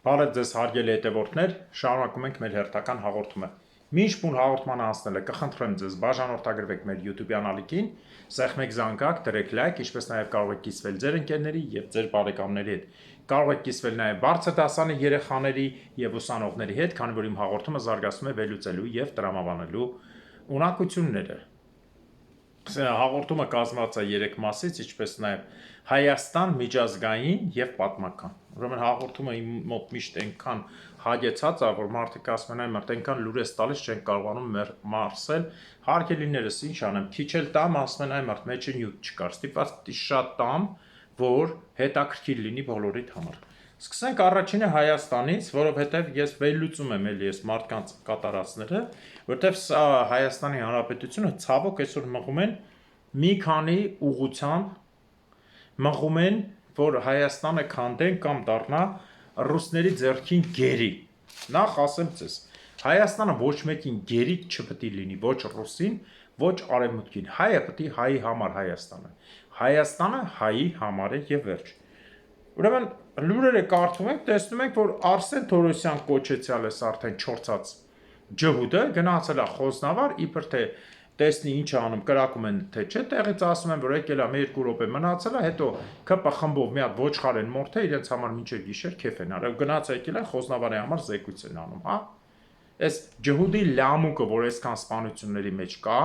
Բարև ձեզ հարգելի հետևորդներ, շարունակում ենք մեր հերթական հաղորդումը։ Մինչ բուն հաղորդմանը անցնելը կխնդրեմ ձեզ բաժանորդագրվեք մեր YouTube-յան ալիքին, սեղմեք զանգակ, դրեք լայք, ինչպես նաև կարող եք կիսվել ձեր ընկերների եւ ձեր բարեկամների հետ։ Կարող եք կիսվել նաև բարձր դասանի երեխաների եւ ուսանողների հետ, քանի որ իմ հաղորդումը զարգացնում է վերլուծելու եւ տրամաբանելու ունակությունները։ Հաղորդումը կազմված է 3 մասից, ինչպես նաև Հայաստան, միջազգային եւ պատմական։ Ուրեմն հաղորդումը իմ մոտ միշտ այնքան հագեցած է, որ մարդիկ ասում են, այ մարդ այնքան լուր ես տալիս, չեն կարողանում մարսել։ Հարգելիներս ինչ անեմ, քիչ էլ տամ, ասում են, այ մարդ մեջը նյութ չկար։ Ստիպված պիտի շատ տամ, որ հետաքրքիր լինի բոլորիդ համար։ Սկսենք առաջինը Հայաստանից, որովհետև ես վերլուծում եմ էլի ես մարդկանց կատարածները, որովհետև սա Հայաստանի Հանրապետությունը ցավոք այսօր մղում են մի քանի ուղղությամբ, մղում են, որ Հայաստանը քանդեն կամ դառնա ռուսների ձեռքին գերի։ Նախ ասեմ ձեզ, Հայաստանը ոչ մեկին գերի չպետք է լինի, ոչ ռուսին, ոչ արևմուտքին։ Հայը պետք է հայի համար Հայաստանը։ Հայաստանը հայի համար է եւ վերջ։ Ուրեմն լուրերը կարդում ենք, տեսնում ենք, որ Արսեն Թորոսյան կոչեցյալ էս արդեն 4-ած ջհուդը գնացել է Խոսնավար, իբր թե տեսնի ինչ անում, կրակում են թե չէ, տեղից ասում են, որ եկել է 2 րոպե մնացել է, հետո ԿՊ խմբով մի հատ ոչխար են մորթել, իրենց համար մինչև գիշեր քեֆ են արել, գնաց եկել են Խոսնավարի համար զեկույց են անում, հա։ Այս ջհուդի լամուկը, որ այսքան սպանությունների մեջ կա,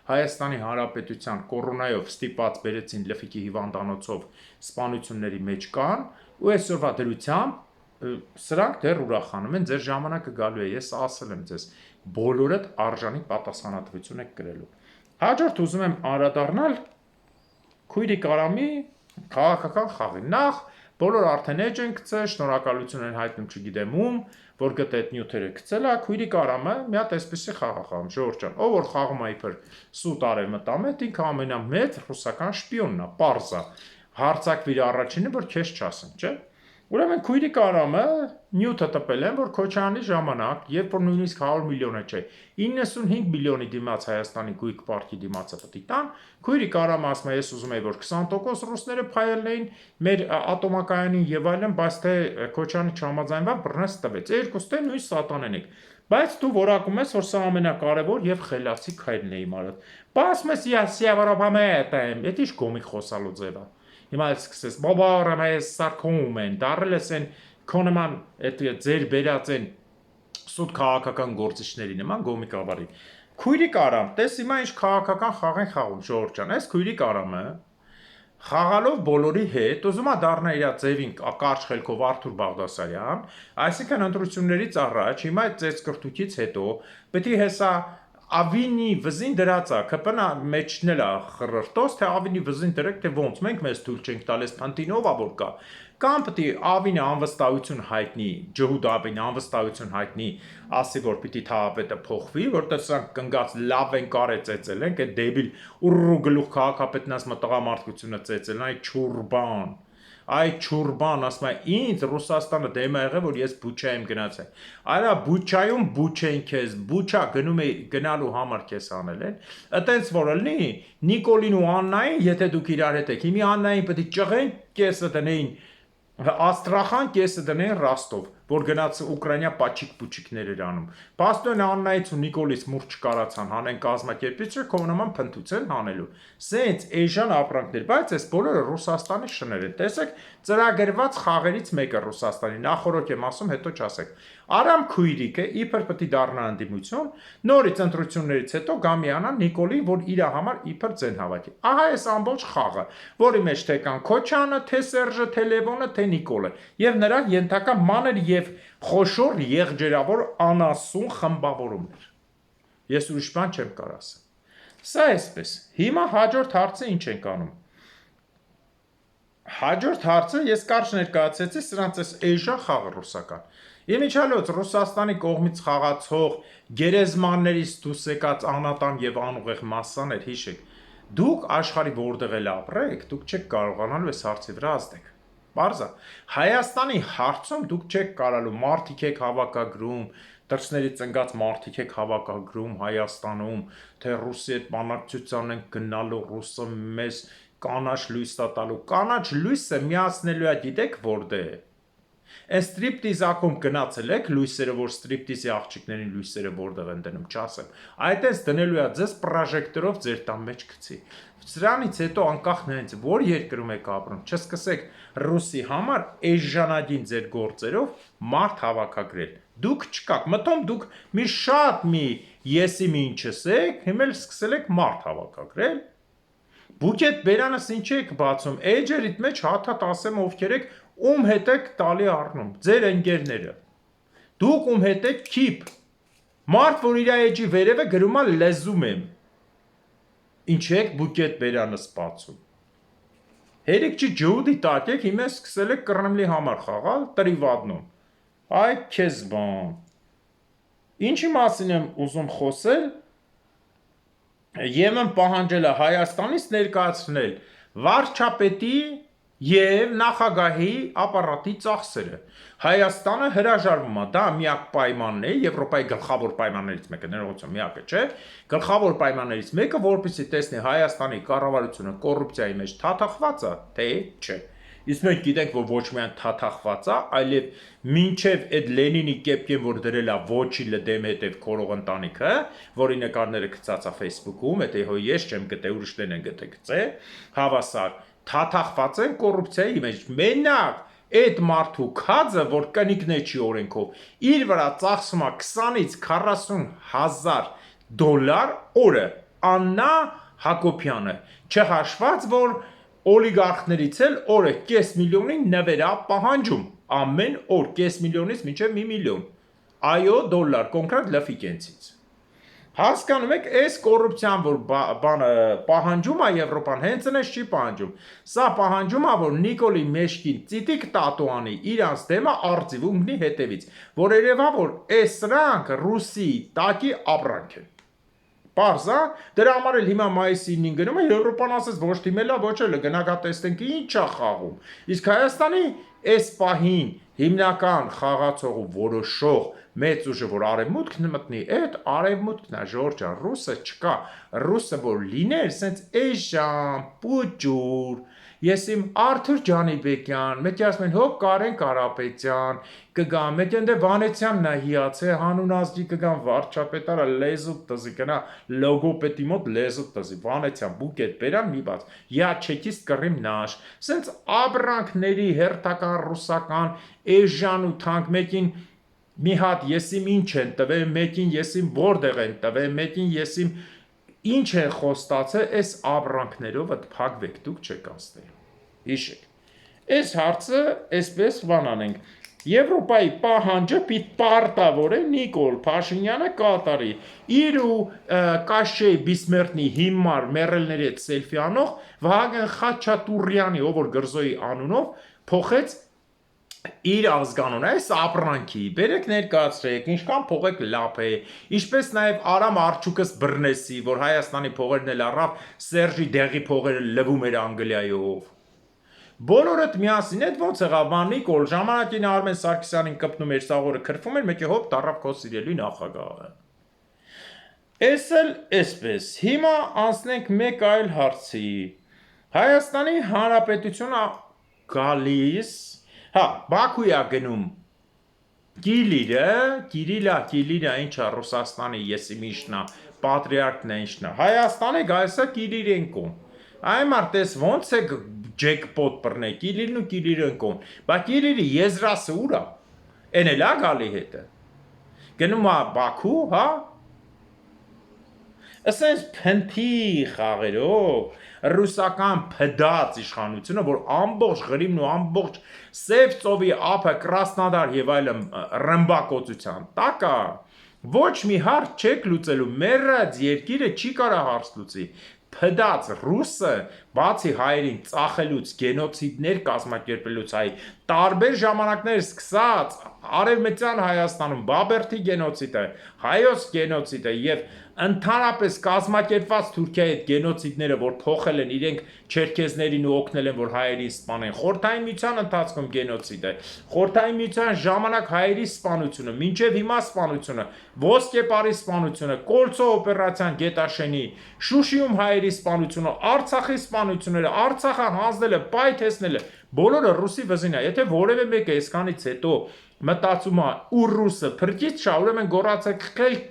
Հայաստանի Հանրապետության կորոնայով ստիպած բերեցին Լֆիկի հիվանդանոցով սպանությունների մեջ կան, ու այսօրվա դրությամբ սրանք դեռ ուրախանում են, ձեր ժամանակը գալու է, ես ասել եմ ձեզ, բոլորդ արժանի պատասխանատվություն եք կրելու։ Հաջորդ ուզում եմ անդրադառնալ Քույրիկ Արամի քաղաքական խաղին։ Նախ բոլոր արդեն էջ են գցել, շնորհակալություն են հայտնում չգիտեմ ում, որ գտե այդ նյութերը գցել է, Քույրիկ Արամը մի հատ այսպեսի խաղ է խաղում, Ժողովուրդ ջան, ով որ խաղում է իբր սուտ արևմտամետ, ինքը ամենամեծ ռուսական շպիոնն է, պարզ է, հարձակվիր առաջինը, որ քեզ չասեն, չէ՞։ Ուրեմն Քույրիկ Արամը նյութը տպել են, որ Քոչարյանի ժամանակ, երբ որ նույնիսկ 100 միլիոնը չէ, 95 միլիոնի դիմաց Հայաստանի գույք պարտքի դիմացը պետք է տան, Քույրիկ Արամը ասում է, ես ուզում եմ, որ 20% ռուսները փայելն էին մեր ատոմակայանին եւ այլն, բայց թե Քոչարյանը չհամաձայնվավ, բռնես տվեց։ Երկուստ է նույն սատանեն եք։ Բայց դու որակում ես, որ սա ամենակարևոր եւ խելացի քայլն է իմ արած։ Բայց մեզ Սևորոփամետ, դա ի՞նչ կոմիկ խոսալու ձև է։ Հիմա սկսես բաբարը մեզ սարքում են, դարել ես են քոնման այդ ձեր բերած են սուտ քաղաքական գործիչների նման գոմիկ ավարի։ Քույրիկ Արամ, տես հիմա ինչ քաղաքական խաղ են խաղում, Ժողովուրդ ջան, այս Քույրիկ Արամը խաղալով բոլորի հետ ուզում է դառնա իր ձևին կարճ խելքով Արթուր Բաղդասարյան, այսինքն ընտրություններից առաջ, հիմա այդ ծեծկրտուքից հետո պետք է հեսա ավինի վզին դրածա, ԿՊ-ն մեջն էլ է խռռտոց, թե ավինի վզին դրեք, թե ոնց մենք մեզ թույլ չենք տալիս փնտինով ա որ կա, կամ պետք է ավինը անվստահություն հայտնի, ջհուդ ավինը անվստահություն հայտնի, ասի որ պիտի թաղապետը փոխվի, որտեղ սրանք կնգած լավ են կարե ծեծել են, այդ դեբիլ ուռու գլուխ քաղաքապետն ասում է տղամարդկությունը ծեծելն, այ չուրբան, ասում է ինձ Ռուսաստանը դեմ է եղել, որ ես Բուչա եմ գնացել։ Արա Բուչայում Բուչեին քեզ, Բուչա գնալու համար քեզ անել են։ Այտենց որ լինի Նիկոլին ու Աննային, եթե դուք իրար հետ եք, հիմի Աննային պետք է ճղեն, կեսը դնեին Աստրախան, կեսը դնեին Ռոստով, որ գնաց Ուկրաինա պաչիկ-պուչիկներ էր անում։ Պաստոն Աննայից ու Նիկոլից մուրճ կարացան հանեն կազմակերպիչը, քո նման փնթուց են հանելու։ Սենց էժան ապրանքներ, բայց այս բոլորը Ռուսաստանի շներ են։ Տեսեք, ծրագրված խաղերից մեկը Ռուսաստանի, նախորդ եմ ասում, հետո չասեք։ Արամ Քույրիկը իբր պետք է դառնա ընդդիմություն, նորից ընտրություններից հետո գա միանա Նիկոլին, որ իր համար իբր ձեն հավաքի։ Ահա այս ամբողջ խաղը, որի մեջ թե կան Քոչանը, թե Սերժը, թե Լևոնը, թե Նիկոլը, եւ նրա ենթակա մանր եւ խոշոր եղջերավոր անասուն խմբավորումներ։ Ես ուրիշ բան չեմ կարող ասել։ Սա էսպես։ Հիմա հաջորդ հարցը ինչ ենք անում։ Հաջորդ հարցը ես կարճ ներկայացեցի սրանց այս էժան խաղը ռուսական։ Իմիջիալոց Ռուսաստանի կողմից խաղացող գերեզմաններից դուրս եկած անատամ եւ անուղեղ մասսաներ, հիշեք, դուք աշխարհի որտեղ էլ ապրեք, դուք չեք կարողանալու այս հարցի վրա ազդեք։ Բարձա։ Հայաստանի հարցում դուք չեք կարալու մարդիկ եք հավաքագրում, դրսներից ծնգած մարդիկ եք հավաքագրում Հայաստանում, թե ռուսի հետ բանակցության են գնալու, ռուսը մեզ կանաչ լույս տալու, կանաչ լույսը միացնելու է, գիտեք որտե՞ղ է։ Այն ստրիպտիզ ակում գնացել եք լույսերը, որ ստրիպտիզի աղջիկներին լույսերը որտեղ են դնում, չասեմ։ Այդպես դնելու է ձեզ պրոժեկտորով ձեր տան մեջ գցի։ Սրանից հետո անկախ նրանից որ երկրում եք ապրում, չսկսեք ռուսի համար էժանագին ձեր գործերով մարդ հավաքագրել։ Դուք չկաք, մտում դուք մի շատ մի եսի մի ինչսեք, հիմա էլ սկսել եք մարդ հավաքագրել։ Բուկետ Բերանս ինչ եք բացում, էջերիդ մեջ հաթաթ ասեմ ովքեր եք, ում հետ եք տալի առնում, ձեր ընկերները։ Դուք ում հետ եք քիփ։ Մարդ, որ իր էջի վերևը գրում է լեզում եմ։ Ինչ եք Բուկետ Բերանս բացում։ Հերիք չի ջհուդի տակ եք, հիմա սկսել եք Կռեմլի համար խաղալ, տրիվադնում։ Այ քեզ բան։ Ինչի մասին եմ ուզում խոսել, Եմեն պահանջել է Հայաստանից ներկայացնել վարչապետի և նախագահի ապարատի ծախսերը։ Հայաստանը հրաժարվում է, դա միակ պայմանն է, Եվրոպայի գլխավոր պայմաններից մեկը, ներողություն, միակը չէ, գլխավոր պայմաններից մեկը, որպեսզի տեսնի Հայաստանի կառավարությունը կոռուպցիայի մեջ թաթախված է, թե չէ։ Իսկ մենք գիտենք, որ ոչ միայն թաթախված է, այլև մինչև այդ Լենինի կեպկեն, որ դրել է ոչի լդեմ հետև քորող ընտանիքը, որի նկարները գծած է Facebook-ում, եթե հո ես չեմ գտե, ուրիշներն են գտե, հավասար, թաթախված են կոռուպցիայի մեջ։ Մենակ այդ մարդու քածը, որ կնիկն է չի օրենքով, իր վրա ծախսում է 20-ից 40 հազար դոլար օրը, Աննա Հակոբյանը, չհաշված, որ օլիգարխներից էլ օրը կես միլիոնի նվերա պահանջում, ամեն օր կես միլիոնից մինչև 1 միլիոն, այո դոլար, կոնկրետ լֆիկենցից։ Հասկանում եք, այս կոռուպցիան, որ բանը պահանջում է Եվրոպան, հենց այնպես չի պահանջում։ Սա պահանջում է, որ Նիկոլի Մեշկին ծիտիկ տատուանի իրանց դեմը արծիվ ունի հետևից, որ երևա, որ այս սրանք ռուսի տակի ապրանք են։ Պարզա, դրա համար էլ հիմա մայիսի 9-ին գնում է, Եվրոպան ասես ոչ դիմելա, ոչ էլ գնակա տեսնենք ինչ է խաղում։ Իսկ Հայաստանի այս պահին հիմնական խաղացող ու որոշող մեծ ուժը, որ արևմուտքն մտնի, այդ արևմուտքն է, Ժորժ ջան, ռուսը չկա, ռուսը որ լիներ, սենց էժան, պուճուր, ես իմ Արթուր Ջանիբեկյան, մեկի ասում են հոп Կարեն Կարապետյան, կգան, մեկի ընդ Վանեցյանն է հիացե, հանուն ազգի կգան վարչապետարա լեզու տզի, կնա լոգոպետի մոտ լեզու տզի, Վանեցյան, Բուկետ Բերան մի բաց, յաչեքիստ կռիմ նաշ, սենց աբրանքների հերթական ռուսական էժան ու թանկ, մեկին մի հատ եսիմ ինչ են տվել, մեկին եսիմ որտեղ են տվել, մեկին եսիմ ինչ են խոստացել, այս աբրանքներով փակվեք, դուք չեք անցնել։ Հիշեք։ Այս հարցը այսպես բանանենք։ Եվրոպայի պահանջը պիտի պարտավոր է Նիկոլ Փաշինյանը կատարի։ Իր ու Կաշեյ Բիսմերտնի հիմար մեռելների հետ սելֆի անող Վահագն Խաչատուրյանի, ով որ Գրզոյի անունով փոխեց իր ազգանունը, այս ապրանքի, բերեք ներկայացրեք, ինչքան փողեք լապ է, ինչպես նաև Արամ Արջուկս Բռնեսի, որ Հայաստանի փողերն էլ առավ, Սերժի դեղի փողերը լվում էր Անգլիայով։ Բոլորդ միասին այդ ոնց եղավ, Նիկոլ, ժամանակին Արմեն Սարգսյանին կպնում էր, սաղորը քրվում էր, մեկի հոպ տարավ քո սիրելի նախագահը։ Էս էլ էսպես, հիմա անցնենք մեկ այլ հարցի։ Հայաստանի Հանրապետությունը գալիս Հա, Բաքու է գնում Կիրիլը, ինչա Ռուսաստանի եսիմիշնա, պատրիարքն է ինչնա, Հայաստան է գայս է Կիրիրենկոն, այ մարդես ոնց է ջեկպոտ պրնե, Կիրիլն ու Կիրիրենկոն, բա Կիրիրի եզրասը ուրա, են էլ ա գալի հետը, գնում է Բաքու, հա, ասենց փնթի խաղերով, ռուսական փդած իշխանությունը, որ ամբողջ Ղրիմն ու ամբողջ Սև ծովի ափը Կրասնոդար եւ այլն ռմբակոծության տակա, ոչ մի հարց չեք լուծելու, մեռած երկիրը չի կարա հարց լուծի, փդած ռուսը, բացի հայերին ծախելուց, գենոցիդներ կազմակերպելուց հայ, տարբեր ժամանակներ սկսած Արևմտյան Հայաստանում Բաբերթի գենոցիդը, հայոց գենոցիդը եւ ընդհանրապես կազմակերպված Թուրքիայի այդ գենոցիդները, որ փոխել են իրենք չերքեզներին ու օգնել են, որ հայերին սպանեն, Խորհրդային Միության ընթացքում գենոցիդ է, Խորհրդային Միության ժամանակ հայերի սպանությունը, մինչև հիմա սպանությունը, Ոսկեպարի սպանությունը, Կոլցո օպերացիան Գետաշենի, Շուշիում հայերի սպանությունը, Արցախի սպանությունները, Արցախը հանձնելը, պայթեցնելը, Բոլորը ռուսի վզին է, եթե որևէ մեկը այսքանից հետո մտածում է ու ռուսը փրկից չա, ուրեմն գոռացեք խելք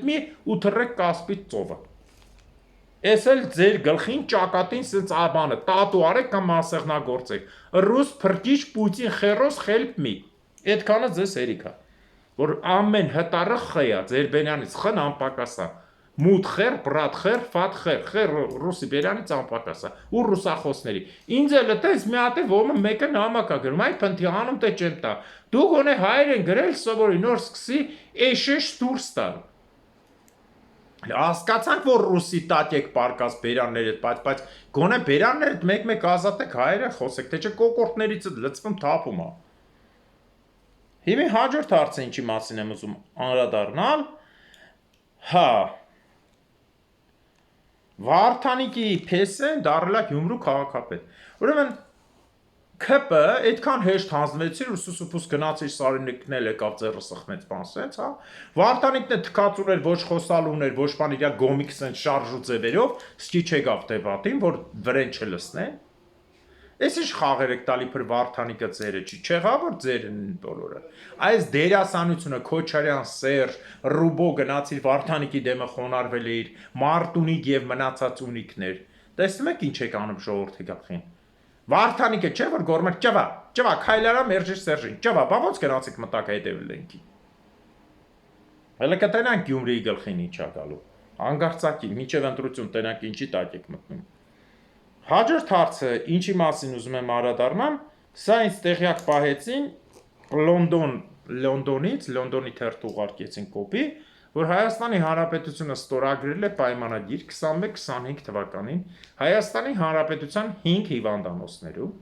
մի ու թռեք Կասպից ծովը։ Էս էլ ձեր գլխին ճակատին սենց աբանը տատու արեք կամ մասեղնագործեք։ Ռուս փրկիչ Պուտին խերոս խելք մի։ Այդքանը ձեզ հերիք է, որ ամեն հտարը խեյա ձեր բենյանից խն անպակասա։ Մութ խեր, բրատ խեր, ֆատ խեր ռուսի բերանից անպակասա ու ռուսախոսների։ Ինձ էլ այդպես մի հատ է ոմը մեկը նամակա գրում, այ փնթի անում թե չեմ տա։ Դու գոնե հայերեն գրել սովորի նոր սկսի էշեշ դուրս տալ։ Հասկացանք, որ ռուսի տակ եք պարկած բերաններդ, բայց գոնե բերաններդ մեկ-մեկ ազատեք հայերեն խոսեք, թե չէ կոկորտներից լծվում թափում է։ Հիմա հաջորդ հարցը ինչի մասին եմ ուզում անդրադառնալ։ Հա Վարդանիկի փեսեն դառնա Գյումրու քաղաքապետ։ Ուրեմն ԿՊ այդքան հեշտ հանձնվեցիր ու սուսուփուս գնացիր Սարինիկն եկավ ձեռը սխմեց բան սենց, հա։ Վարդանիկն է թքած ուներ, ոչ խոսալ ուներ, ոչ բան իր գոմիկ սենց շարժու ձևերով, սկիչ եկավ դեպատին, որ վրեն չլսնեն։ Էս ինչ խաղեր եք տալի փր Վարդանիկը ձերը չի, չեղա որ ձերն բոլորը։ Այս դերասանությունը Քոչարյան, Սերժ, Ռուբո գնացիր Վարդանիկի դեմը խոնարհվել էիր, Մարտունիկ եւ մնացած ունիկներ։ Տեսնում եք ինչ եք անում ժողովրդի գլխին։ Վարդանիկը չէ որ գորմեր ճվա, քայլարա մերժիր Սերժին, ճվա, բա ոնց գնացիք մտակ հետևել ենքի։ Հələ կտենանք Գյումրիի գլխին ինչա գալու։ Անգարցակի, միջև ընտրություն տենանք ինչի տակ եք մտնում։ Հաջորդ հարցը, ինչի մասին ուզում եմ անդրադառնամ, սա ինձ տեղյակ պահեցին Լոնդոնի թերթ ուղարկեցին կոպի, որ Հայաստանի Հանրապետությունը ստորագրել է պայմանագիր 21-25 թվականին Հայաստանի Հանրապետության 5 հիվանդանոցներում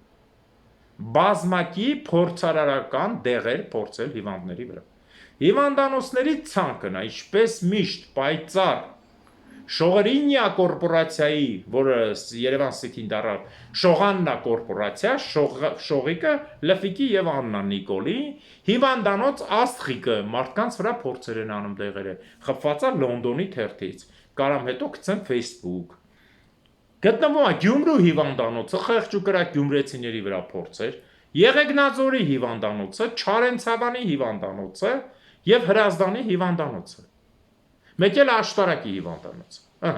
բազմակի փորձարարական դեղեր փորձել հիվանդների վրա։ Հիվանդանոցների ցանկն է, ինչպես միշտ պայծառ Շողերինյա կորպորացիայի, որը Երևան City-ին դառավ, Շողաննա կորպորացիա, Շողիկը, Լֆիկի եւ Աննա Նիկոլի, հիվանդանոց Աստղիկը, մարդկանց վրա փորձեր են անում դեղերը, խփված է Լոնդոնի թերթից, կարամ հետո գցեմ Facebook։ Գտնվում է Գյումրու հիվանդանոցը, խեղճ ու կրակ գյումրեցիների վրա փորձեր, Եղեգնաձորի հիվանդանոցը, Չարենցավանի հիվանդանոցը եւ Հրազդանի հիվանդանոցը։ Մեկ էլ աշտարակի հիվանդանոցը։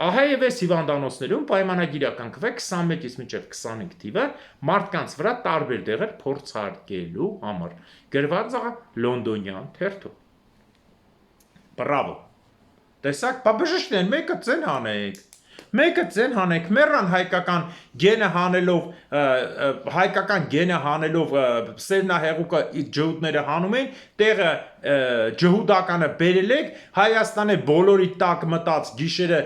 Ահա եւ այս հիվանդանոցներում պայմանագիր կնքվեց 21-ից մինչեւ 25 թիվը մարդկանց վրա տարբեր դեղեր փորձարկելու համար։ Գրված է Լոնդոնյան թերթում։ Բրավո։ Տեսակ, բաբժիշկներ, մեկը ցեն հանեք։ Մեկը ցեն հանեք, մեռան հայկական գենը հանելով սերնահեղուկը ջհուդները հանում են, տեղը ջհուդականը բերել եք, Հայաստանի բոլորի տակ մտած գիշերը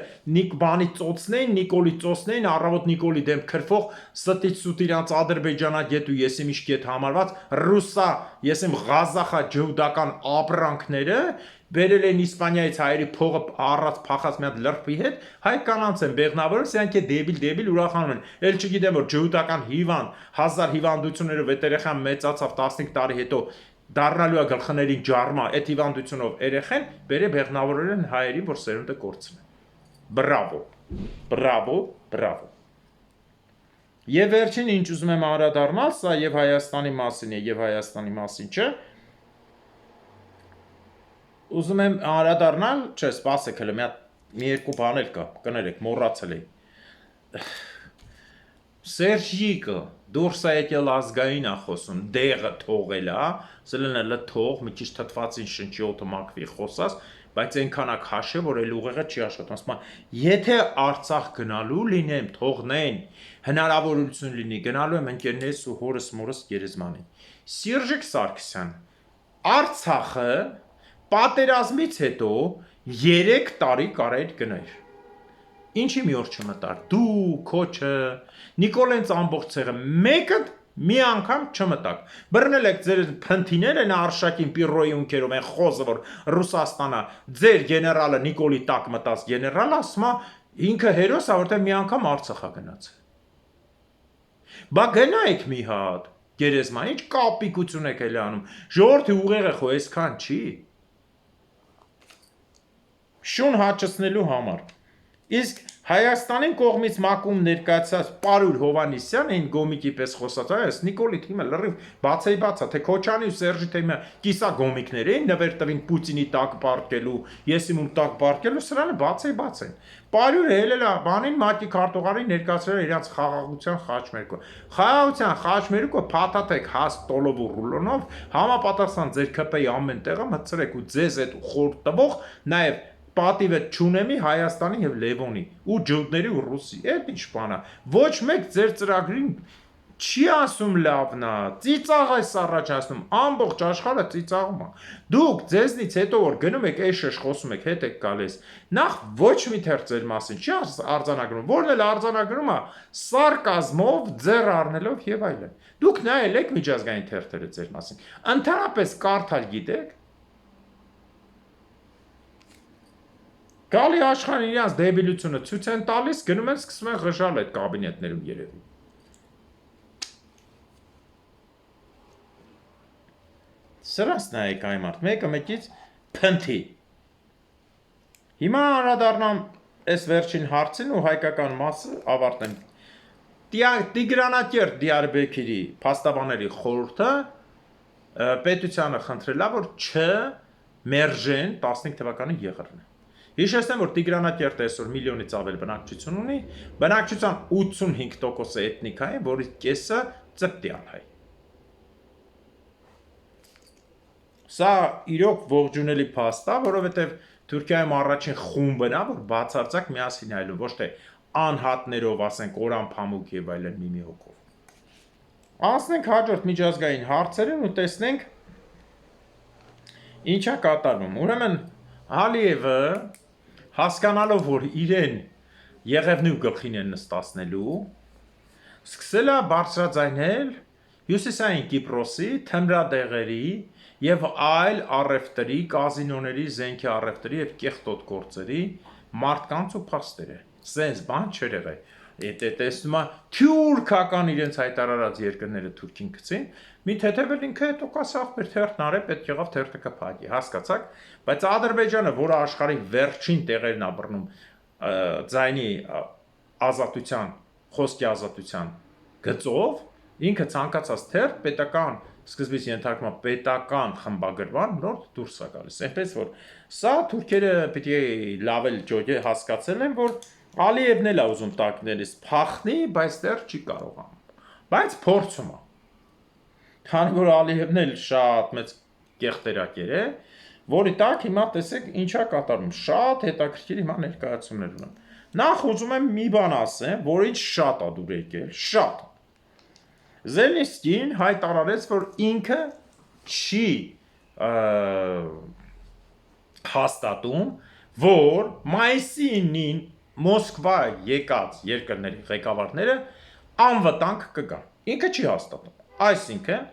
բանի ծոցնեն, Նիկոլի ծոցնեն, առավոտ Նիկոլի դեմ քրֆող ստից սուտ իրանց ադրբեջանագետ ու եսիմ ինչ գետ համարված ռուսա, եսիմ ղազախա ջհուդական ապրանքները բերել են Իսպանիայից հայերի փողը առած փախած մի հատ լրբի հետ, հայ կանանց են բեղնավորել, սրանք է դեբիլ ուրախանում են։ Էլ չգիտեմ որ ջհուդական հիվան 1000 հիվանդություններով այդ երեխան մեծացավ 15 տարի հետո դառնալու է գլխներին ջարմա, այդ հիվանդությունով երեխան բերե բեղնավորել են հայերին, որ սերունդը կորցնեն։ Բրավո։ Բրավո, բրավո։ Եվ վերջին ինչ ուզում եմ անդրադառնալ, սա եւ Հայաստանի մասին է, եւ Հայաստանի մասին չէ։ Ուզում եմ անդրադառնալ, չէ, սպասեք հələ մի երկու բան էլ կա, կներեք, մոռացել էի։ Սերժիկը դուրս է եկել ազգային է խոսում, դեղը թողել է, սելենը լթող, մի քիչ թթվածին շնչի օդը մաքվի խոսած, բայց այնքան է քաշե, որ էլ ուղեղը չի աշխատում։ Ասում է, եթե Արցախ գնալու լինեմ, թողնեն, հնարավորություն լինի, գնալու եմ ընկերներս ու հորս մորս գերեզմանին։ Սերժիկ Սարգսյան, Արցախը պատերազմից հետո 3 տարի կարայր գներ։ Ինչի մի օր չմտար։ Դու, Քոչը, Նիկոլենց ամբողջ ցեղը մեկը մի անգամ չմտակ։ Բռնել եք ձեր փնթիները նա արշակին պիրոյի ունքերով են խոզը որ Ռուսաստանը ձեր գեներալը Նիկոլի տակ մտած գեներալը ասում է ինքը հերոս է որտեղ մի անգամ Արցախա գնաց։ Բա գնայեք մի հատ գերեզման, ինչ կապիկություն եք էլի անում։ Ժողովրդի ուղեղը խո այսքան չի։ Շուն հաճեցնելու համար։ Իսկ Հայաստանի կողմից մակում ներկայացած Պարուր Հովանիսյան այն գոմիկի պես խոսած, այս Նիկոլի թիմը լրիվ բացեի բացա, թե Քոչանի ու Սերժի թիմը կիսա գոմիկներ էին նվեր տվին Պուտինի տակ պարկելու, եսիմում տակ պարկելու, սրանը բացեի բաց են։ Պարուրը ելել է բանին մատի քարտուղարին ներկայացրել իրաց խաղաղության խաչմերուկը։ Խաղաղության խաչմերուկը փաթաթեք հաս տոլով ու ռուլոնով, համապատասխան ձեր ԿՊ-ի ամեն տեղը մտցրեք ու ձեզ այդ խոր տվող նաև պատիվը չունեմի Հայաստանի եւ Լևոնի ու ջուդների ու ռուսի, այդ ինչ բան է, ոչ մեկ ձեր ծրագրին չի ասում լավն է, ծիծաղ է առաջացնում, ամբողջ աշխարհը ծիծաղում է, դուք ձեզնից հետո որ գնում եք էշ խոսում եք, հետ եք գալիս, նախ ոչ մի թեր ձեր մասին չի արձանագրում, որն էլ արձանագրում է սարկազմով, ձեռ առնելով եւ այլն, դուք նայել եք միջազգային թերթերը ձեր մասին, ընդհանրապես կարդալ գիտեք Գալի աշխարհն իրանց դեբիլությունը ցույց են տալիս, գնում են սկսում են ղժալ այդ կաբինետներում երևի։ Սրանց նայեք այ մարդ, մեկը մեկից փնթի։ Հիմա անդրադառնամ այս վերջին հարցին ու հայկական մասը ավարտեմ։ Տիգրանակերտ Դիարբեկիրի փաստաբաների խորհուրդը պետությանը խնդրել է, որ չմերժեն 15 թվականի եղեռնը։ Հիշեցնեմ, որ Տիգրանակերտը այսօր միլիոնից ավել բնակչություն ունի, բնակչության 85%-ը էթնիկա է, որից կեսը ծպտյալ հայ։ Սա իրոք ողջունելի փաստ է, որովհետև Թուրքիայում առաջին խումբն է, որ բացարձակ միասին այլում, ոչ թե անհատներով, ասենք, Օրան Փամուկ եւ այլն մի հոգով։ Անցնենք հաջորդ միջազգային հարցերին ու տեսնենք ինչա կատարվում։ Ուրեմն Ալիևը հասկանալով, որ իրեն Եղևնի ու գլխին են նստացնելու, սկսել է բարձրաձայնել Հյուսիսային Կիպրոսի, թմրադեղերի եւ այլ առևտրի, կազինոների, զենքի առևտրի եւ կեղտոտ գործերի մարդկանց ու փաստերը։ Սենց բան չէր եղել։ Եթե տեսնում է թուրքական իրենց հայտարարած երկրները Թուրքին գցին, մի թեթևել ինքը հետո կասավ մեր թերթն արել, պետք եղավ թերթը կփակի, հասկացաք, բայց Ադրբեջանը, որը աշխարհի վերջին տեղերն է բռնում ձայնի ազատության, խոսքի ազատության գծով, ինքը ցանկացած թերթ պետական սկզբից ենթարկվում է պետական խմբագրման նոր դուրս է գալիս։ Այնպես որ սա թուրքերը պիտի լավ էլ ջոգե հասկացել են, որ Ալիևն էլ է ուզում տակներից փախնի, բայց դեռ չի կարողանում։ Բայց փորձում է։ Քանի որ Ալիևն էլ շատ մեծ կեղտերակեր է, որի տակ հիմա տեսեք ինչա կատարում։ Շատ հետաքրքիր հիմա ներկայացումներ ունեմ։ Նախ ուզում եմ մի բան ասեմ, որ ինչ շատ է դուր եկել, շատ։ Զելենսկին հայտարարեց, որ ինքը չի հաստատում, որ մայիսի 9-ին Մոսկվա եկած երկրների ղեկավարները անվտանգ կգան։ Ինքը չի հաստատում։ Այսինքն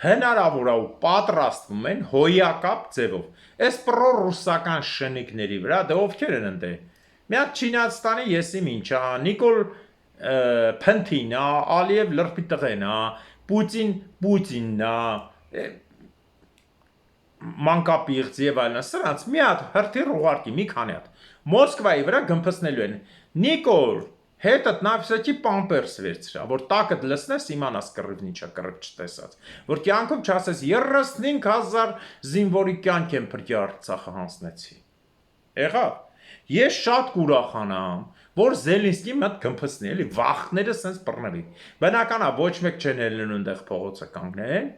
հնարավոր է ու պատրաստվում են հոյակապ ձևով։ Այս պրոռուսական շնիկների վրա դե ովքեր են ընդ։ Մի հատ Չինաստանի եսիմ ինչա, Նիկոլ Փնթին, Ալիև լրբի տղեն, Պուտինն է, մանկապիղծ եւ այլն, սրանց մի հատ հրթիռ ուղարկի, մի քանի հատ Մոսկվայի վրա գմփցնելու են։ Նիկոլ, հետդ նավսեքի պամպերս վերցրա, որ տակդ լսնես իմանաս կռիվն ինչա կռիվ չտեսած, որ կյանքում չասես 35,000 զինվորի կյանք եմ փրկի Արցախը հանձնեցի։ Եղավ։ Ես շատ կուրախանամ, որ Զելենսկին մտ գմփցնի, էլի վախները սենց բռնվի։ Բնական է ոչ մեկ չեն ելնում այնտեղ փողոցը կանգնեն։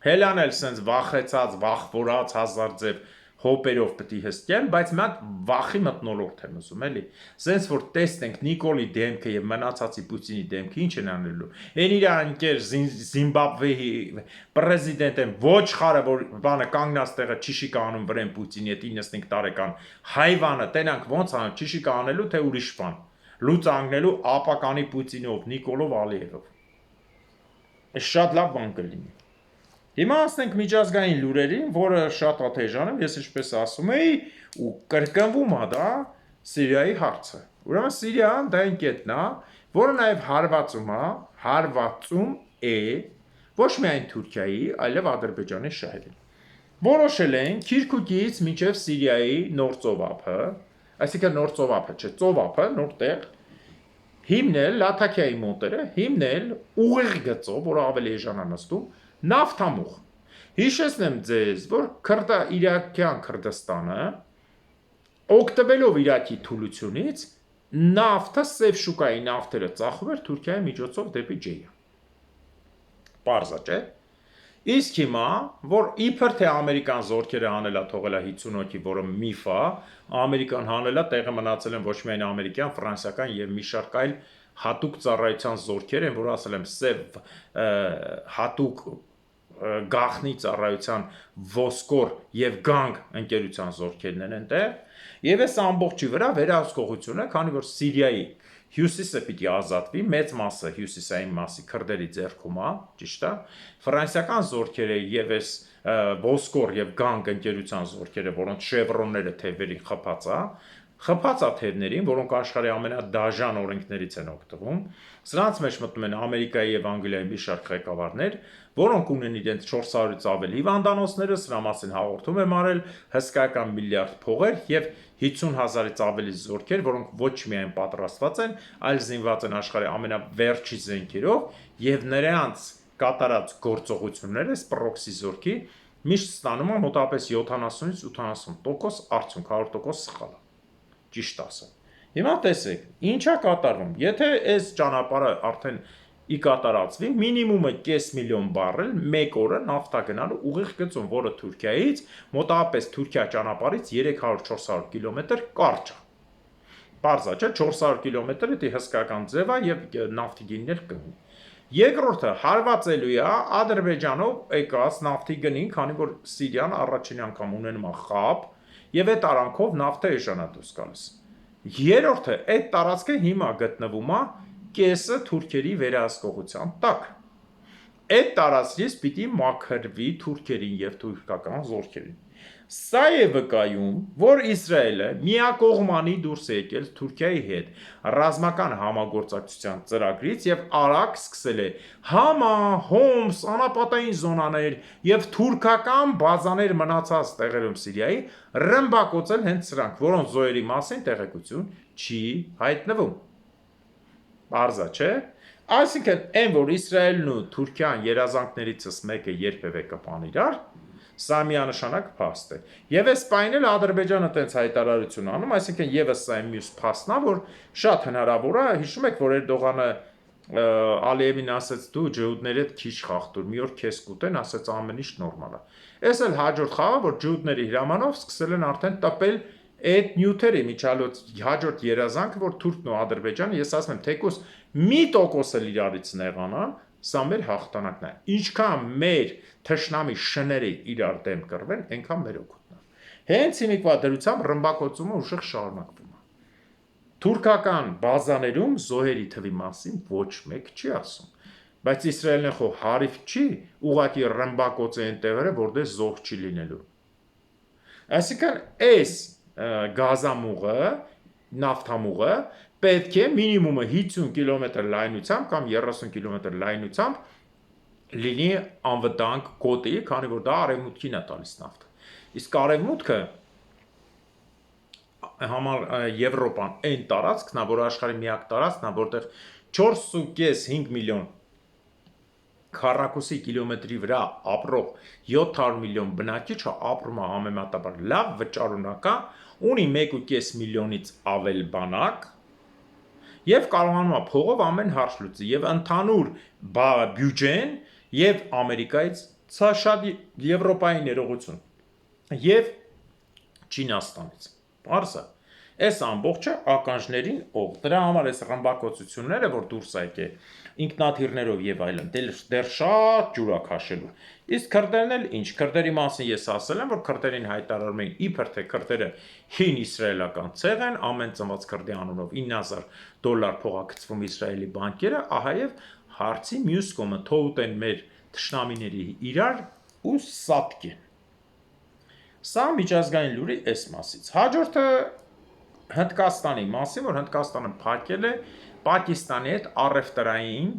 Հելան էլ սենց վախեցած, վախվորած հազար ձև հոպերով պետք է հսկեն, բայց մի հատ վախի մտնոլորտ եմ ուզում, էլի։ Սենց որ տեսնենք Նիկոլի դեմքը եւ մնացածի Պուտինի դեմքը ինչ են անելու։ Այն իր անկեր Զիմբաբվեի պրեզիդենտը ոչխարը, որ բանը կանգնած տեղը ճիշիկա անում վրան Պուտինի հետ 95 տարեկան հայվանը, տենանք ոնց անում ճիշիկա անելու թե ուրիշ բան։ Լուծ անգնելու ապականի Պուտինով, Նիկոլով Ալիևով։ Այս շատ լավ բան կլինի։ Հիմա ասենք միջազգային լուրերին, որը շատ աթեժան եմ, ես ինչպես ասում էի, ու կրկնվում է դա Սիրիայի հարցը։ Ուրեմն Սիրիան դա այն կետն է, որը նաև հարվածում է ոչ միայն Թուրքիայի, այլև Ադրբեջանի շահերին։ Որոշել են Քիրքուկից մինչև Սիրիայի նոր ծովափը, այսինքն նոր ծովափը, չէ, ծովափը նոր տեղ հիմնել Լաթաքիայի մոտերը, հիմնել ուղիղ գծով, որը ավելի էժան է նստում, նավթամուղ։ Հիշեցնեմ ձեզ, որ Իրաքյան Քրդստանը օգտվելով Իրաքի թուլությունից նավթը սև շուկայի նավթերը ծախում էր Թուրքիայի միջոցով դեպի Ջեյա։ Պարզ է, չէ՞։ Իսկ հիմա, որ իբր թե ամերիկան զորքերը հանելա թողելա 50 հոգի, որը միֆ է, ամերիկան հանելա տեղը մնացել են ոչ միայն ամերիկյան, ֆրանսիական եւ մի շարք այլ հատուկ ծառայության զորքեր են, որ ասել եմ սև հատուկ գախնի ծառայության ոսկոր եւ գանգ ընկերության զորքերն են այնտեղ, եւ այս ամբողջի վրա վերահսկողությունը, քանի որ Սիրիայի հյուսիսը պիտի ազատվի, մեծ մասը հյուսիսային մասի քրդերի ձեռքում է, ճիշտ է, ֆրանսիական զորքերը եւ այս ոսկոր եւ գանգ ընկերության զորքերը, որոնց շևրոնները թևերին խփած է թևերին, որոնք աշխարհի ամենադաժան օրենքներից են օգտվում, սրանց մեջ մտնում են Ամերիկայի եւ Անգլիայի մի շարք ղեկավարներ, որոնք ունեն իրենց 400-ից ավել հիվանդանոցները, սրա մասին հաղորդում եմ արել, հսկայական միլիարդ փողեր եւ 50,000-ից ավելի զորքեր, որոնք ոչ միայն պատրաստված են, այլ զինված են աշխարհի ամենավերջի զենքերով եւ նրանց կատարած գործողությունները սպրոքսի զորքի միշտ ստանում է մոտավորապես 70-ից 80% արդյունք, 100% սխալ է։ Ճիշտ ասեմ։ Հիմա տեսեք, ինչա կատարվում։ Եթե այս ճանապարհը արդեն ի կատարածվի, մինիմումը 500,000 բարել մեկ օրը նավթա գնալու ուղիղ գծում, որը Թուրքիայից մոտավորապես Թուրքիա ճանապարհից 300-400 կիլոմետր կարճ է։ Պարզ է, չէ՞, 400 կիլոմետր դա հսկայական ձև է եւ նավթի գիններ կգնի։ Երկրորդը հարվածելու է Ադրբեջանով եկած նավթի գնին, քանի որ Սիրիան առաջին անգամ ունենում է խապ եւ այդ արանքով նավթը էժան է դուրս գալիս։ Երրորդը այդ տարածքը հիմա գտնվում է կեսը թուրքերի վերահսկողության տակ։ Այդ տարածքից պիտի մաքրվի թուրքերին եւ թուրքական զորքերին։ Սա է վկայում, որ Իսրայելը միակողմանի դուրս է եկել Թուրքիայի հետ ռազմական համագործակցության ծրագրից եւ արագ սկսել է Համա, Հոմս, անապատային զոնաներ եւ թուրքական բազաներ մնացած տեղերում Սիրիայի ռմբակոծել հենց սրանք, որոնց զոհերի մասին տեղեկություն չի հայտնվում։ Բարձա, չէ՞։ Այսինքն, այն որ Իսրայելն ու Թուրքիան երազանքներիցս մեկը երբևէ կպան իրար, սա միանշանակ փաստ է։ Եվ այս պայն էլ Ադրբեջանը տենց հայտարարություն անում, այսինքն եւս սա մյուս փաստն է, որ շատ հնարավոր է, հիշում եք, որ Էրդողանը Ալիևին ասաց դու ջհուդների հետ քիչ խախտուր, մի օր քեզ կուտեն, ասաց ամեն ինչ նորմալ է։ Այս էլ հաջորդ խաղը, որ ջհուդների հրամանով սկսել են արդեն տպել այդ նյութերի միջալոց հաջորդ երազանքը, որ Թուրքն ու Ադրբեջանը, ես ասում եմ, թեկուզ 1% էլ իրարից նեղանան, սա մեր հաղթանակն է։ Ինչքան մեր թշնամի շները իրար դեմ կռվեն, այնքան մեր օգուտն է։ Հենց հիմիկվա դրությամբ ռմբակոծումը ուժեղ շարունակվում է։ Թուրքական բազաներում զոհերի թվի մասին ոչ մեկ չի ասում, բայց Իսրայելն խո հարիվ չի ուղղակի ռմբակոծի այն տեղերը, որտեղ զոհ չի լինելու։ Այսինքն այս գազամուղը, նավթամուղը պետք է մինիմումը 50 կիլոմետր լայնությամբ կամ 30 կիլոմետր լայնությամբ լինի անվտանգ գոտի, քանի որ դա արևմուտքին է տալիս նավթը։ Իսկ արևմուտքը համար Եվրոպան այն տարածքն է, որ աշխարհի միակ տարածքն է, որտեղ 4.5 միլիոն քառակուսի կիլոմետրի վրա ապրող 700 միլիոն բնակիչը ապրում է համեմատաբար լավ վճարունական, ունի 1.5 միլիոնից ավել բանակ եւ կարողանում է փողով ամեն հարց լուծի եւ ընդհանուր բյուջեն եւ Ամերիկայից ցա շատ Եվրոպայի ներողություն եւ Չինաստանից։ Պարզա այս ամբողջը ականջներին ող դրա համար այս ռմբակոծությունները, որ դուրս եկե ինքնաթիռներով եւ այլն, դեռ շատ ջուր է քաշելու։ Իսկ քրդերն էլ ինչ, քրդերի մասին ես ասել եմ, որ քրդերին հայտարարում էին իբր թե քրդերը հին իսրայելական ցեղ են, ամեն ծնված քրդի անունով $9,000 փողակցվում Իսրայելի բանկերը, ահա եւ հարցի մյուս կողմը թողուտեն մեր թշնամիների իրար ու սատկի։ Սա միջազգային լուրի այս մասից։ Հաջորդը Հնդկաստանի մասին, որ Հնդկաստանը փակել է Պակիստանի հետ առևտրային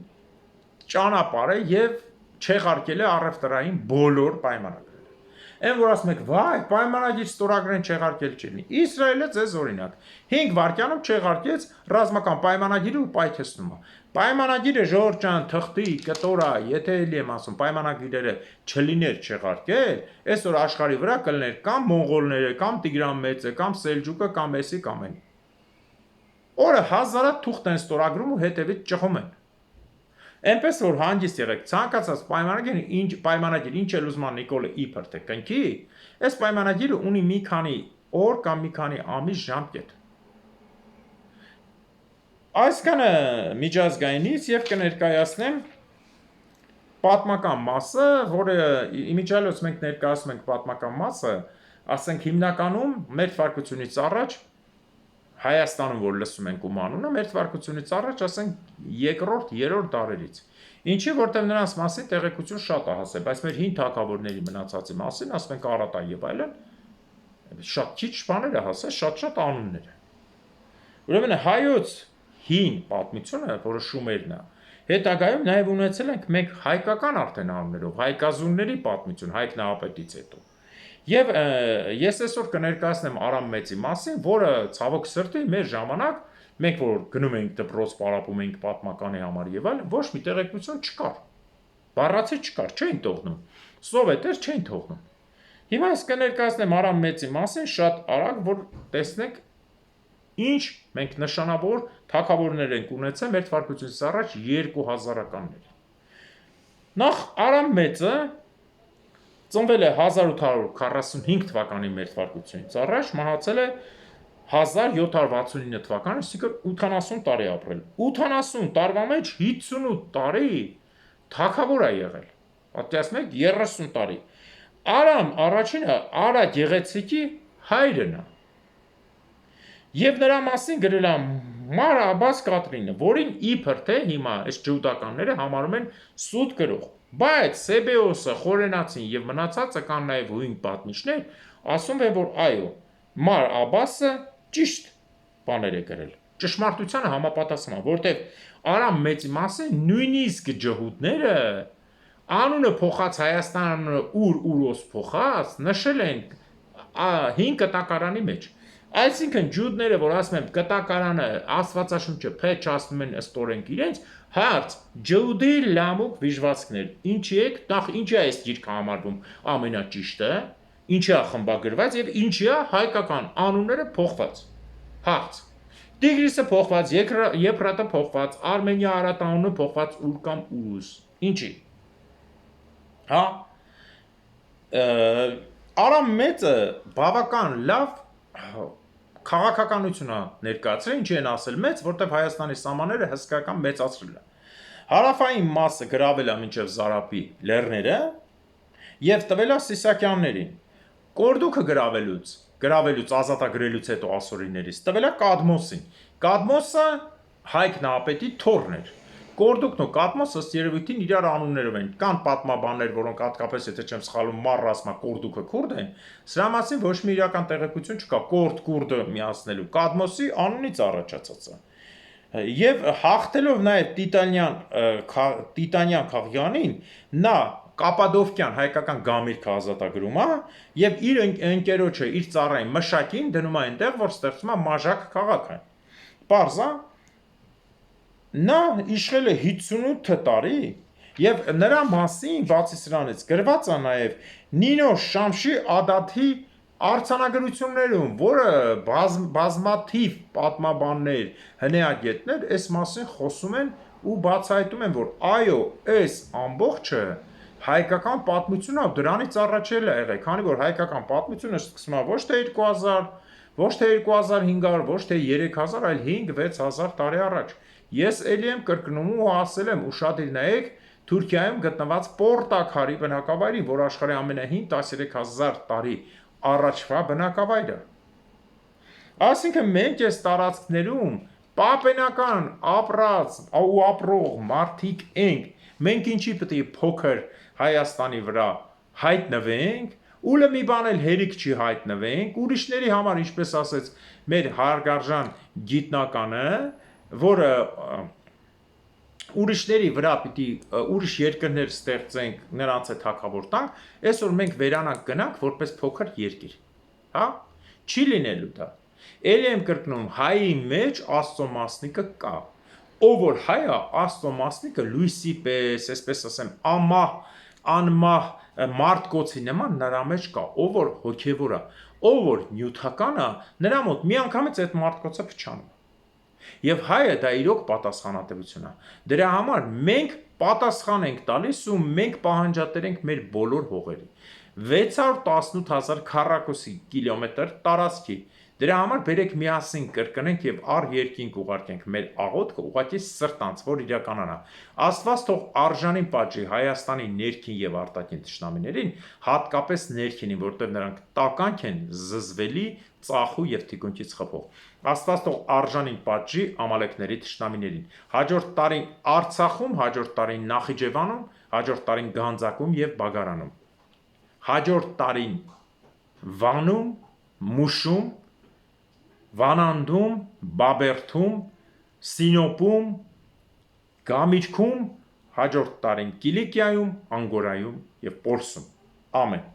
ճանապարհը եւ չեղարկել է առևտրային բոլոր պայմանագրերը։ Այն որ ասում եք, վայ, պայմանագիր ստորագրեն չեղարկել չի լինի։ Իսրայելը ձեզ օրինակ 5 վայրկյանում չեղարկեց ռազմական պայմանագիրը ու պայթեցնում է։ Պայմանագիրը ժողովուրդ ջան, թղթի, կտորա, եթե էլի եմ ասում, պայմանագիրները չլիներ չեղարկել, այսօր աշխարհի վրա կլներ կամ մոնղոլները, կամ Տիգրան Մեծը, կամ Սելջուկը, կամ էսի կամ այն։ Օրը հազարատ թուղթ են ստորագրում ու հետևից ճղում են։ Այնպես որ հանգիստ եղեք, ցանկացած պայմանագիր, ինչ էլ ուզում Նիկոլը իբր թե կնքի, այս պայմանագիրը ունի մի քանի օր կամ մի քանի ամիս ժամկետ։ Այսքանը միջազգայինից եւ կներկայացնեմ պատմական մասը, որը իմիջիալոց մենք ներկայացնում ենք պատմական մասը, ասենք հիմնականում մեր թվարկությունից առաջ Հայաստանում որ լսում ենք ում անունը, մեր թվարկությունից առաջ ասենք երկրորդ, երրորդ դարերից։ Ինչի որտեղ նրանց մասին տեղեկություն շատ է հասել, բայց մեր հին թագավորների մնացածի մասին, ասում ենք Արատա եւ այլն, շատ քիչ բաներ է հասել, շատ անուններ։ Ուրեմն հայոց հին պատմությունը, որը շումերն է, հետագայում նաև ունեցել ենք մենք հայկական արդեն անուններով, հայկազունների պատմություն, Հայկ Նահապետից հետո։ Եվ ես այսօր կներկայացնեմ Արամ Մեծի մասին, որը ցավոք սրտի մեր ժամանակ մենք որ գնում ենք դպրոց, պարապում ենք պատմականի համար եւ այլն, ոչ մի տեղեկություն չկար։ Բառացի չկար, չէին թողնում։ Սովետեր չէին թողնում։ Հիմա ես կներկայացնեմ Արամ Մեծի մասին շատ արագ, որ տեսնեք ինչ մենք նշանավոր թագավորներ ենք ունեցել մեր թվարկությունից առաջ 2000-ականներ։ Նախ Արամ Մեծը ծնվել է 1845 թվականի մեր թվարկությունից առաջ, մահացել է 1769 թվականին, այսինքն 80 տարի ապրել։ 80 տարվա մեջ 58 տարի թագավոր է եղել։ Պատկերացնում եք 30 տարի։ Արամ առաջինը Արա Գեղեցիկի հայրն է։ Եվ նրա մասին գրել է Մար Աբաս Կատրինը, որին իբր թե հիմա այս ջուդականները համարում են սուտ գրող։ Բայց Սեբեոսը, Խորենացին եւ մնացածը կան նաեւ հույն պատմիչներ, ասում են, որ այո, Մար Աբասը ճիշտ բաներ է գրել։ Ճշմարտությանը համապատասխան, որտեղ Արամ Մեծի մասին նույնիսկ ջհուդները անունը փոխած Հայաստանը ուր փոխած նշել են 5 կտակարանի մեջ։ Այսինքն ջուդները, որ ասում են կտակարանը Աստվածաշունչը փեչացնում են ըստորենք իրենց, հարց ջուդի լամուկ վիժվածքներ։ Ինչի եք, նախ ինչի է այս գիրքը համարվում ամենաճիշտը, ինչի է խմբագրված եւ ինչի է հայկական անունները փոխված։ Հարց Տիգրիսը փոխված, Եփրատը փոխված, Արմենիա Արատանունը փոխված ուր կամ ուրուս։ Ինչի։ Հա Արամ Մեծը բավական լավ քաղաքականություն է ներկայացրել, ինչի են ասել մեծ, որտեղ Հայաստանի սահմանները հսկայական մեծացրել է։ Հարավային մասը գրավել է մինչև Զարապի լեռները եւ տվել է Սիսակյաններին։ Կորդուքը գրավելուց ազատագրելուց հետո ասորիներից տվել է Կադմոսին։ Կադմոսը Հայկ Նահապետի թոռն էր։ Կորդուկն ու Կադմոս ըստ երևույթին իրար անուններով են։ Կան պատմաբաններ, որոնք հատկապես եթե չեմ սխալվում Մարրասմա Կորդուկը քուրդ են, սրա մասին ոչ մի իրական տեղեկություն չկա։ Կորդ կուրդը միացնելու Կադմոսի անունից առաջացած է։ Եվ հաղթելով նաև Տիտանյան քաղյանին, նա Կապադովկյան հայկական գամիրքը ազատագրում է եւ իր ընկերոջը, իր ծառային Մշակին դնում է այնտեղ, որ ստեղծում է Մաժակ քաղաքը։ Պարզա նա իշխել է 58 տարի եւ նրա մասին բացի սրանից գրված է նաեւ Նինո Շամշի Ադաթի արձանագրություններում, որը բազմաթիվ պատմաբաններ, հնեագետներ այս մասին խոսում են ու բացահայտում են, որ այո, այս ամբողջը հայկական պատմությունն է, դրանից առաջ էլ է եղել, քանի որ հայկական պատմությունը սկսվում է ոչ թե 2000, ոչ թե 2500, ոչ թե 3000, այլ 5-6000 տարի առաջ։ Ես էլի եմ կրկնում ու ասել եմ ուշադիր նայեք Թուրքիայում գտնված Պորտակարի բնակավայրին, որ աշխարհի ամենահին 13000 տարի առաջվա բնակավայրը։ Այսինքն մենք այս տարածքներում պապենական ապրած ու ապրող մարդիկ ենք, մենք ինչի պետք է փոքր Հայաստանի վրա հայտնվենք, ուլը մի բան էլ հերիք չի հայտնվենք, ուրիշների համար, ինչպես ասեց մեր հարգարժան գիտնականը, որը ուրիշների վրա պիտի ուրիշ երկրներ ստեղծենք, նրանց հետ թակավոր տանք, այսօր մենք վերանանք գնանք որպես փոքր երկիր, հա, չի լինելու դա։ Էլի եմ կրկնում, հայի մեջ Աստծո մասնիկը կա, ով որ հայ է, Աստծո մասնիկը լույսի պես, այսպես ասեմ, անմահ մարդկոցի նման նրա մեջ կա, ով որ հոգևոր է, ով որ նյութական է, նրա մոտ միանգամից այդ մարդկոցը փչանում է։ Եվ հայը դա իրոք պատասխանատվություն է։ Դրա համար մենք պատասխան ենք տալիս ու մենք պահանջատեր ենք մեր բոլոր հողերի։ 618,000 քառակուսի կիլոմետր տարածքի։ Դրա համար բերեք միասին կրկնենք եւ առ երկինք ուղարկենք մեր աղոթքը ուղղակի սրտանց, որ իրականանա։ Աստված թող արժանին պատժի Հայաստանի ներքին եւ արտաքին թշնամիներին, հատկապես ներքինին, որտեղ նրանք տականք են զզվելի, ծախու եւ թիկունքից խփող։ Աստված թող արժանին պատժի Ամալեկների թշնամիներին։ Հաջորդ տարին Արցախում, հաջորդ տարին Նախիջևանում, հաջորդ տարին Գանձակում եւ Բագարանում։ Հաջորդ տարին Վանում, Մուշում, Վանանդում, Բաբերթում, Սինոպում, Գամիջքում, հաջորդ տարին Կիլիկիայում, Անգորայում եւ Պորսում։ Ամեն։